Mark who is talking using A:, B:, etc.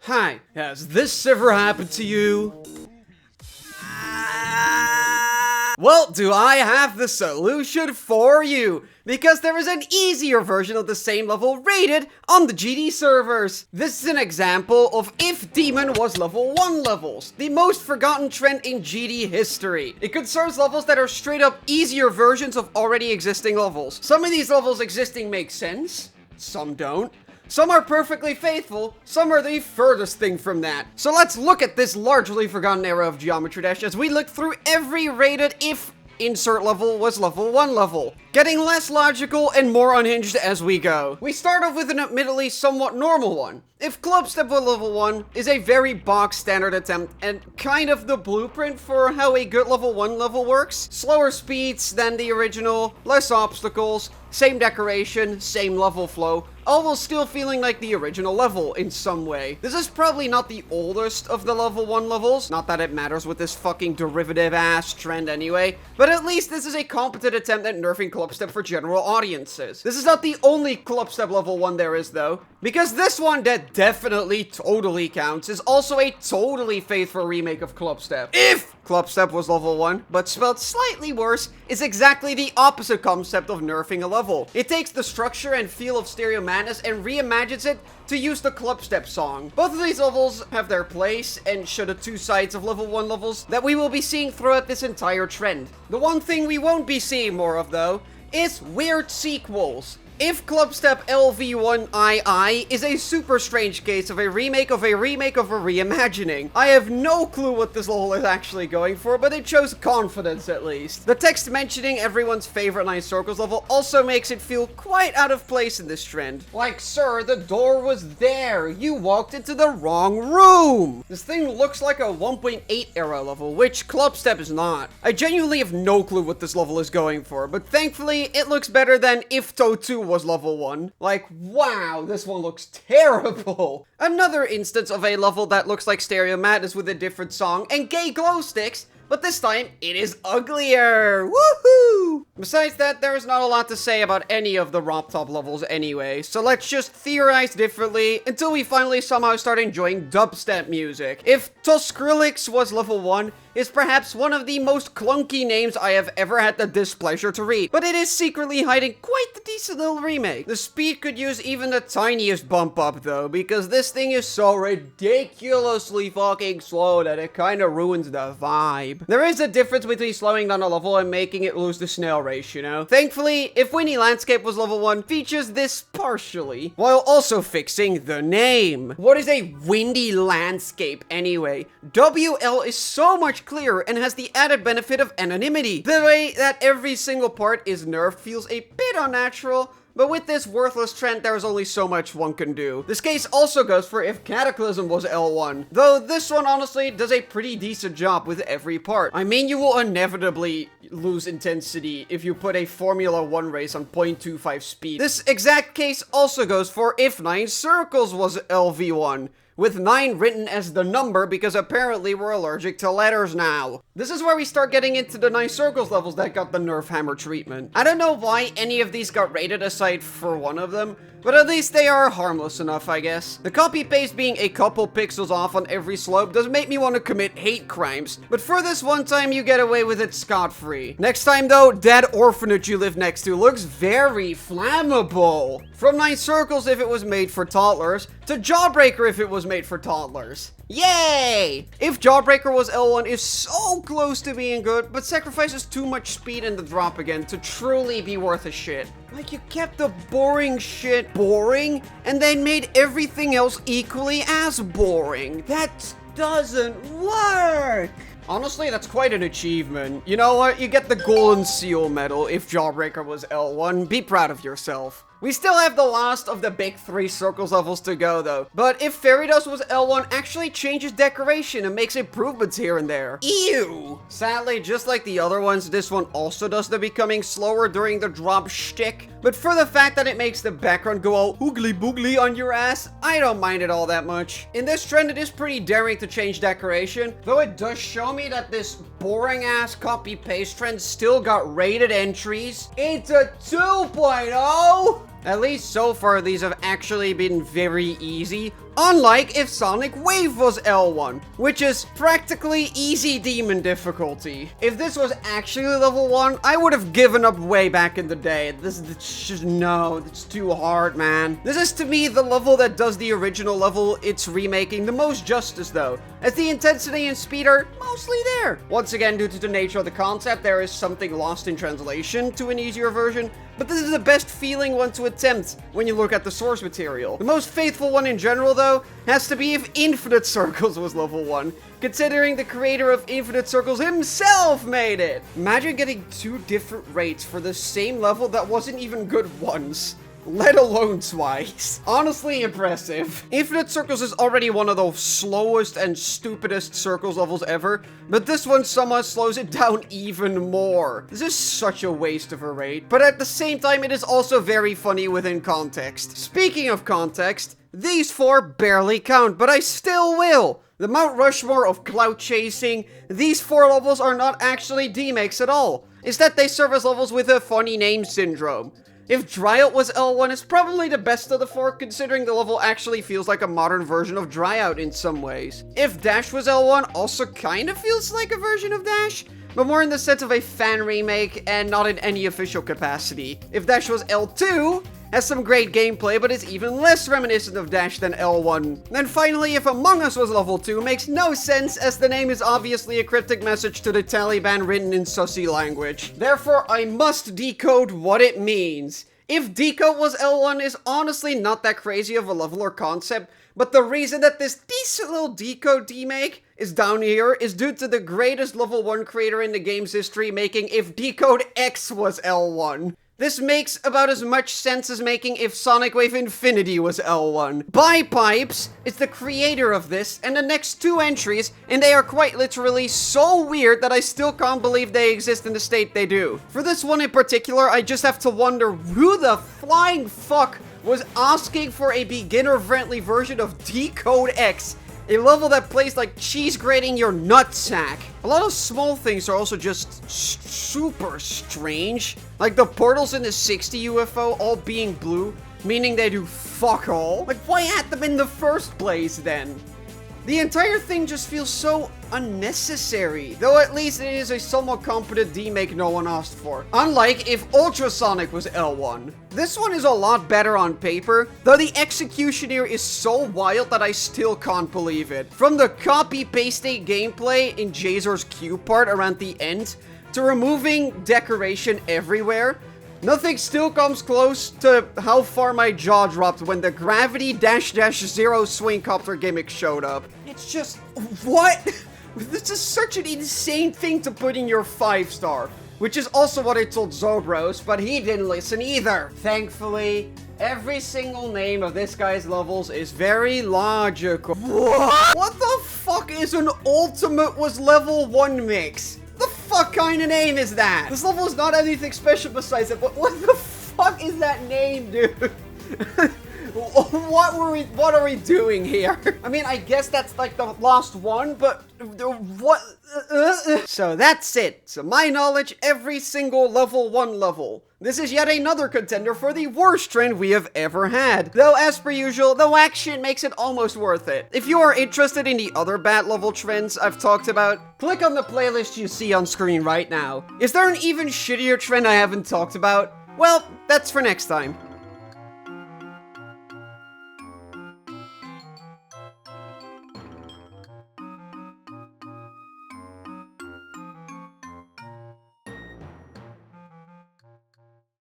A: Hi, has this ever happened to you? Well, do I have the solution for you? Because there is an easier version of the same level rated on the GD servers. This is an example of if Demon was level 1 levels, the most forgotten trend in GD history. It concerns levels that are straight up easier versions of already existing levels. Some of these levels existing make sense, some don't. Some are perfectly faithful, some are the furthest thing from that. So let's look at this largely forgotten era of Geometry Dash as we look through every rated if insert level was level 1 level, getting less logical and more unhinged as we go. We start off with an admittedly somewhat normal one. If Clubstep with level 1 is a very box standard attempt and kind of the blueprint for how a good level 1 level works, slower speeds than the original, less obstacles, same decoration, same level flow, all while still feeling like the original level in some way. This is probably not the oldest of the level 1 levels, not that it matters with this fucking derivative ass trend anyway, but at least this is a competent attempt at nerfing Clubstep for general audiences. This is not the only Clubstep level 1 there is though, because this one that definitely totally counts is also a totally faithful remake of Clubstep. If Clubstep was level 1, but spelled slightly worse, is exactly the opposite concept of nerfing a level. It takes the structure and feel of Stereo Madness and reimagines it to use the Clubstep song. Both of these levels have their place and show the two sides of level 1 levels that we will be seeing throughout this entire trend. The one thing we won't be seeing more of though, is weird sequels. If Clubstep LV1II is a super strange case of a remake of a remake of a reimagining. I have no clue what this level is actually going for, but it shows confidence at least. The text mentioning everyone's favorite 9 Circles level also makes it feel quite out of place in this trend. Like, sir, the door was there. You walked into the wrong room. This thing looks like a 1.8 era level, which Clubstep is not. I genuinely have no clue what this level is going for, but thankfully it looks better than if To2 was level 1. Like, wow, this one looks terrible. Another instance of a level that looks like Stereo Madness with a different song and gay glow sticks, but this time it is uglier. Woohoo! Besides that, there is not a lot to say about any of the Romp Top levels anyway, so let's just theorize differently until we finally somehow start enjoying dubstep music. If Toskrillix was level 1, is perhaps one of the most clunky names I have ever had the displeasure to read, but it is secretly hiding quite the decent little remake. The speed could use even the tiniest bump up though, because this thing is so ridiculously fucking slow that it kinda ruins the vibe. There is a difference between slowing down a level and making it lose the snail race, you know? Thankfully, If Winnie Landscape was level 1, features this partially, while also fixing the name. What is a windy landscape anyway? WL is so much clearer and has the added benefit of anonymity. The way that every single part is nerfed feels a bit unnatural, but with this worthless trend, there's only so much one can do. This case also goes for if Cataclysm was L1, though this one honestly does a pretty decent job with every part. I mean, you will inevitably lose intensity if you put a Formula 1 race on 0.25 speed. This exact case also goes for if 9 Circles was LV1, with 9 written as the number because apparently we're allergic to letters now. This is where we start getting into the 9 Circles levels that got the nerf hammer treatment. I don't know why any of these got rated aside for one of them, but at least they are harmless enough, I guess. The copy paste being a couple pixels off on every slope does make me want to commit hate crimes, but for this one time you get away with it scot-free. Next time though, that orphanage you live next to looks very flammable. From 9 Circles if it was made for toddlers, to Jawbreaker if it was made for toddlers. Yay! If Jawbreaker was L1 is so close to being good, but sacrifices too much speed in the drop again to truly be worth a shit. Like, you kept the boring shit boring, and then made everything else equally as boring. That doesn't work! Honestly, that's quite an achievement. You know what? You get the Golden Seal medal if Jawbreaker was L1. Be proud of yourself. We still have the last of the big 3 Circles levels to go though, but if Fairy Dust was L1 actually changes decoration and makes improvements here and there. Ew! Sadly, just like the other ones, this one also does the becoming slower during the drop shtick, but for the fact that it makes the background go all oogly boogly on your ass, I don't mind it all that much. In this trend, it is pretty daring to change decoration, though it does show me that this boring ass copy paste trend still got rated entries into 2.0. At least so far, these have actually been very easy, unlike if Sonic Wave was L1, which is practically easy demon difficulty. If this was actually level 1, I would have given up way back in the day. It's just, no, it's too hard, man. This is, to me, the level that does the original level it's remaking the most justice, though, as the intensity and speed are mostly there. Once again, due to the nature of the concept, there is something lost in translation to an easier version, but this is the best feeling one to attempt when you look at the source material. The most faithful one in general, though, has to be if Infinite Circles was level 1, considering the creator of Infinite Circles himself made it. Imagine getting 2 different rates for the same level that wasn't even good once, let alone twice. Honestly impressive. Infinite Circles is already one of the slowest and stupidest Circles levels ever, but this one somehow slows it down even more. This is such a waste of a rate, but at the same time it is also very funny within context. Speaking of context, these 4 barely count, but I still will. The Mount Rushmore of clout chasing, these 4 levels are not actually demakes at all. Instead, they serve as levels with a funny name syndrome. If Dryout was L1, it's probably the best of the 4, considering the level actually feels like a modern version of Dryout in some ways. If Dash was L1, also kind of feels like a version of Dash, but more in the sense of a fan remake and not in any official capacity. If Dash was L2, has some great gameplay, but is even less reminiscent of Dash than L1. And finally, if Among Us was level 2, makes no sense, as the name is obviously a cryptic message to the Taliban written in sussy language. Therefore, I must decode what it means. If Decode was L1 is honestly not that crazy of a level or concept, but the reason that this decent little Decode demake is down here is due to the greatest level 1 creator in the game's history making if Decode X was L1. This makes about as much sense as making if Sonic Wave Infinity was L1. By Pipes is the creator of this and the next 2 entries, and they are quite literally so weird that I still can't believe they exist in the state they do. For this one in particular, I just have to wonder who the flying fuck was asking for a beginner-friendly version of Decode X, a level that plays like cheese grating your nutsack. A lot of small things are also just super strange. Like the portals in the 60 UFO all being blue, meaning they do fuck all. Like, why add them in the first place then? The entire thing just feels so unnecessary, though at least it is a somewhat competent demake no one asked for. Unlike if Ultrasonic was L1. This one is a lot better on paper, though the execution here is so wild that I still can't believe it. From the copy-pasting gameplay in Jazor's Q part around the end, to removing decoration everywhere, nothing still comes close to how far my jaw dropped when the Gravity --0 Swingcopter gimmick showed up. It's just, what? This is such an insane thing to put in your 5-star. Which is also what I told Zobros, but he didn't listen either. Thankfully, every single name of this guy's levels is very logical. What the fuck is an Ultimate was level 1 mix? The fuck kind of name is that? This level is not anything special besides it, but what the fuck is that name, dude? What are we doing here? I mean, I guess that's like the last one, but what? So that's it. To my knowledge, every single level 1 level. This is yet another contender for the worst trend we have ever had. Though, as per usual, the whack shit makes it almost worth it. If you are interested in the other bad level trends I've talked about, click on the playlist you see on screen right now. Is there an even shittier trend I haven't talked about? Well, that's for next time.